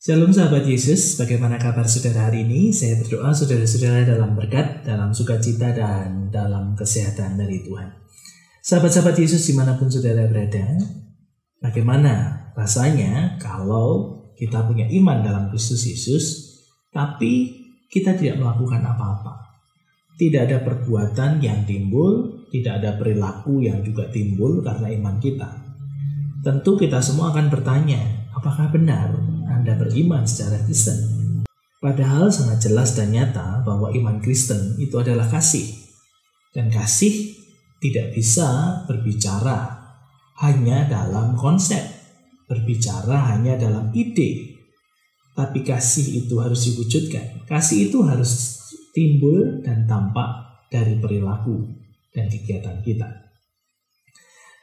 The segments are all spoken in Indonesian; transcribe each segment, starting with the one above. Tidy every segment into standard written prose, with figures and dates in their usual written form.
Shalom sahabat Yesus, bagaimana kabar saudara hari ini? Saya berdoa saudara-saudara dalam berkat, dalam sukacita, dan dalam kesehatan dari Tuhan. Sahabat-sahabat Yesus dimanapun saudara berada, bagaimana rasanya kalau kita punya iman dalam Kristus Yesus, tapi kita tidak melakukan apa-apa? Tidak ada perbuatan yang timbul, tidak ada perilaku yang juga timbul karena iman kita. Tentu kita semua akan bertanya, apakah benar Anda beriman secara Kristen? Padahal sangat jelas dan nyata bahwa iman Kristen itu adalah kasih. Dan kasih tidak bisa berbicara hanya dalam konsep, berbicara hanya dalam ide. Tapi kasih itu harus diwujudkan. Kasih itu harus timbul dan tampak dari perilaku dan kegiatan kita.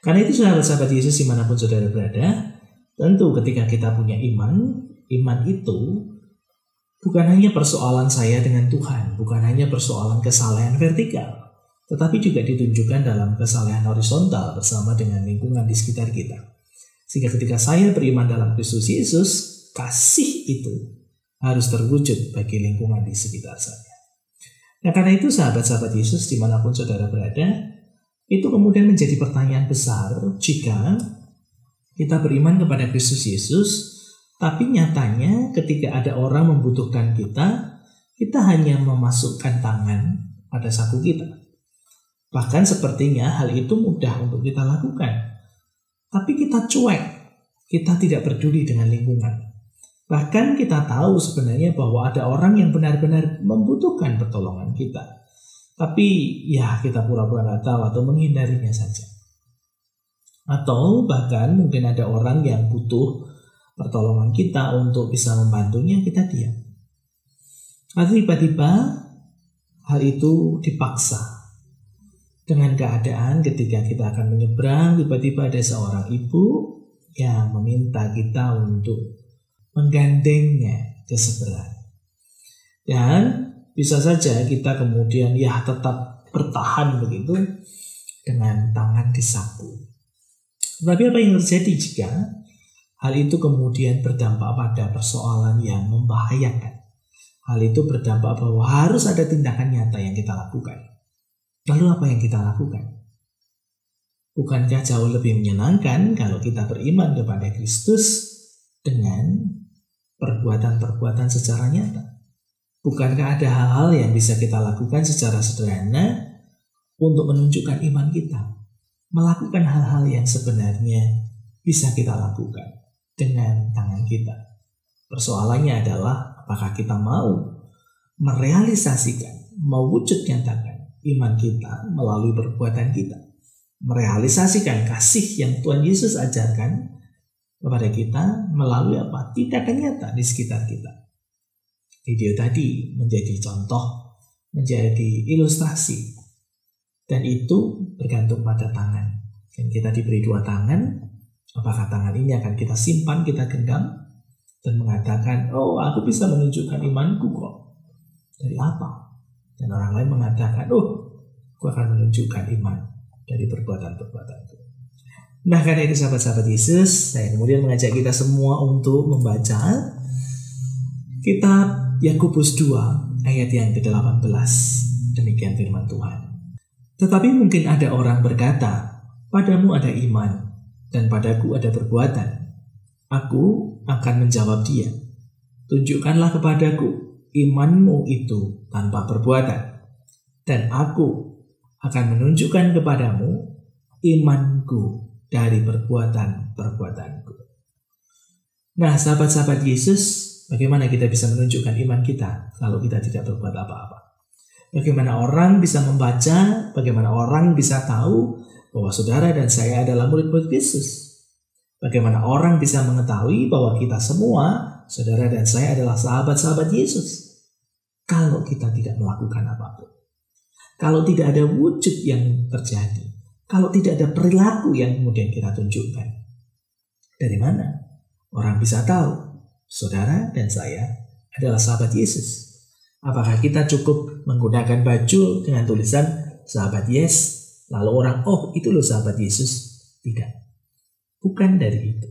Karena itu sahabat-sahabat Yesus dimanapun saudara berada, tentu ketika kita punya iman itu bukan hanya persoalan saya dengan Tuhan, bukan hanya persoalan kesalehan vertikal, tetapi juga ditunjukkan dalam kesalehan horizontal bersama dengan lingkungan di sekitar kita. Sehingga ketika saya beriman dalam Kristus Yesus, kasih itu harus terwujud bagi lingkungan di sekitar saya. Nah karena itu sahabat-sahabat Yesus dimanapun saudara berada, itu kemudian menjadi pertanyaan besar jika kita beriman kepada Kristus Yesus, tapi nyatanya ketika ada orang membutuhkan kita hanya memasukkan tangan pada saku kita. Bahkan sepertinya hal itu mudah untuk kita lakukan. Tapi kita cuek, kita tidak peduli dengan lingkungan. Bahkan kita tahu sebenarnya bahwa ada orang yang benar-benar membutuhkan pertolongan kita. Tapi ya kita pura-pura nggak tahu atau menghindarinya saja. Atau bahkan mungkin ada orang yang butuh pertolongan kita untuk bisa membantunya, kita diam. Atau tiba-tiba hal itu dipaksa. Dengan keadaan ketika kita akan menyeberang, tiba-tiba ada seorang ibu yang meminta kita untuk menggandengnya ke seberang. Dan bisa saja kita kemudian tetap bertahan begitu dengan tangan disapu. Tapi apa yang terjadi jika hal itu kemudian berdampak pada persoalan yang membahayakan? Hal itu berdampak bahwa harus ada tindakan nyata yang kita lakukan. Lalu apa yang kita lakukan? Bukankah jauh lebih menyenangkan kalau kita beriman kepada Kristus dengan perbuatan-perbuatan secara nyata? Bukankah ada hal-hal yang bisa kita lakukan secara sederhana untuk menunjukkan iman kita? Melakukan hal-hal yang sebenarnya bisa kita lakukan dengan tangan kita. Persoalannya adalah apakah kita mau merealisasikan, mewujud nyatakan iman kita melalui perbuatan kita. Merealisasikan kasih yang Tuhan Yesus ajarkan kepada kita melalui apa? Tindakan nyata di sekitar kita. Video tadi menjadi contoh, menjadi ilustrasi. Dan itu bergantung pada tangan. Dan kita diberi dua tangan. Apakah tangan ini akan kita simpan, kita genggam, dan mengatakan, oh aku bisa menunjukkan imanku kok. Dari apa? Dan orang lain mengatakan, oh aku akan menunjukkan iman dari perbuatan-perbuatanku. Nah karena itu sahabat-sahabat Yesus, saya kemudian mengajak kita semua untuk membaca kitab Yakobus 2 ayat yang ke-18. Demikian firman Tuhan. Tetapi mungkin ada orang berkata, padamu ada iman dan padaku ada perbuatan. Aku akan menjawab dia, tunjukkanlah kepadaku imanmu itu tanpa perbuatan, dan aku akan menunjukkan kepadamu imanku dari perbuatan-perbuatanku. Nah sahabat-sahabat Yesus, bagaimana kita bisa menunjukkan iman kita kalau kita tidak berbuat apa-apa? Bagaimana orang bisa membaca, bagaimana orang bisa tahu bahwa saudara dan saya adalah murid-murid Yesus? Bagaimana orang bisa mengetahui bahwa kita semua, saudara dan saya adalah sahabat-sahabat Yesus? Kalau kita tidak melakukan apapun. Kalau tidak ada wujud yang terjadi. Kalau tidak ada perilaku yang kemudian kita tunjukkan. Dari mana orang bisa tahu saudara dan saya adalah sahabat Yesus? Apakah kita cukup menggunakan baju dengan tulisan sahabat Yes, lalu orang, oh itu loh sahabat Yesus? Tidak. Bukan dari itu.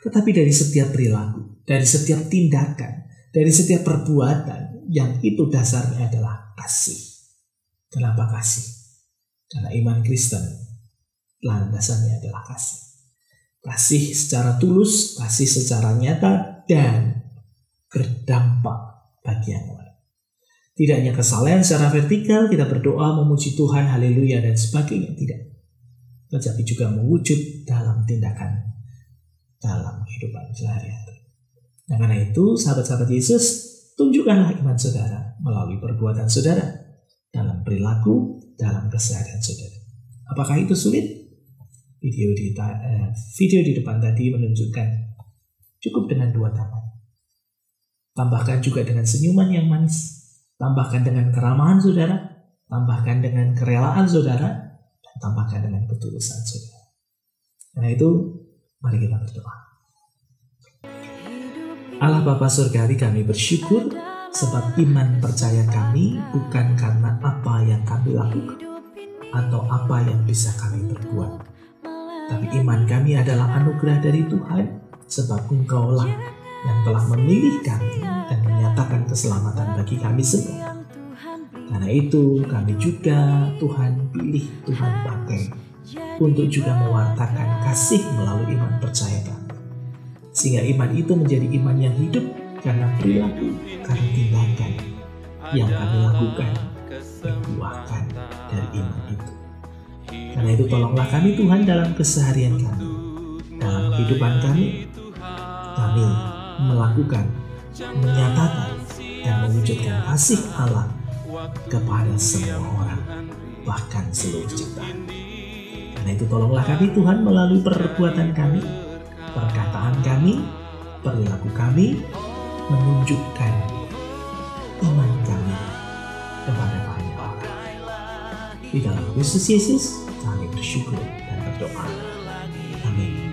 tetapi dari setiap perilaku, dari setiap tindakan, dari setiap perbuatan yang itu dasarnya adalah kasih. Kenapa kasih? Karena iman Kristen landasannya adalah kasih. Kasih secara tulus, kasih secara nyata, dan berdampak bagi yang lain. Tidak hanya kesalehan secara vertikal, kita berdoa, memuji Tuhan, haleluya, dan sebagainya. Tidak. Tetapi juga mewujud dalam tindakan, dalam kehidupan sehari-hari. Nah, karena itu, sahabat-sahabat Yesus, tunjukkanlah iman saudara melalui perbuatan saudara, dalam perilaku, dalam keseharian saudara. Apakah itu sulit? Video di depan tadi menunjukkan cukup dengan 2 tangan. Tambahkan juga dengan senyuman yang manis. Tambahkan dengan keramahan saudara, tambahkan dengan kerelaan saudara, dan tambahkan dengan ketulusan saudara. Karena itu, mari kita berdoa. Allah Bapa Surgawi, kami bersyukur sebab iman percaya kami bukan karena apa yang kami lakukan atau apa yang bisa kami perbuat. Tapi iman kami adalah anugerah dari Tuhan sebab Engkaulah yang telah memilih kami dan menyatakan keselamatan bagi kami semua. Karena itu kami juga Tuhan pilih, Tuhan pakai untuk juga mewartakan kasih melalui iman percaya kami. Sehingga iman itu menjadi iman yang hidup karena perilaku, karena tindakan yang kami lakukan berbuahkan dari iman itu. Karena itu tolonglah kami Tuhan dalam keseharian kami, dalam kehidupan kami melakukan, menyatakan, dan mewujudkan kasih Allah kepada semua orang, bahkan seluruh ciptaan. Karena itu tolonglah kami Tuhan melalui perbuatan kami, perkataan kami, perilaku kami, menunjukkan iman kami kepada banyak orang. Di dalam Kristus Yesus kami bersyukur dan berdoa. Amin.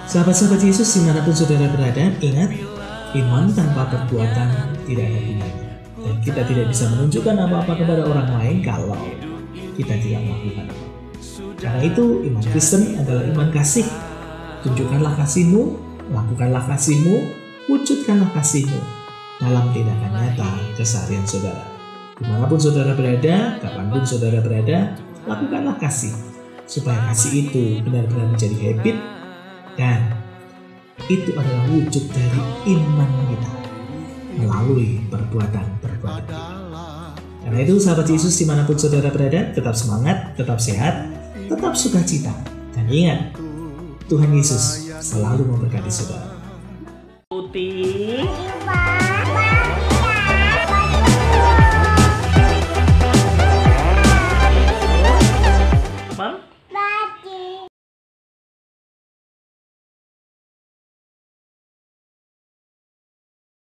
Sahabat-sahabat Yesus dimanapun saudara berada, ingat, iman tanpa perbuatan tidak ada gunanya. Dan kita tidak bisa menunjukkan apa-apa kepada orang lain kalau kita tidak melakukan apa. Karena itu iman Kristen adalah iman kasih. Tunjukkanlah kasih-Mu, lakukanlah kasih-Mu, wujudkanlah kasih-Mu dalam tindakan nyata keseharian saudara. Dimanapun saudara berada, kapanpun saudara berada, lakukanlah kasih. Supaya kasih itu benar-benar menjadi habit, dan itu adalah wujud dari iman kita melalui perbuatan-perbuatan kita. Karena itu sahabat Yesus dimanapun saudara berada, tetap semangat, tetap sehat, tetap sukacita. Dan ingat, Tuhan Yesus selalu memberkati saudara. Putih.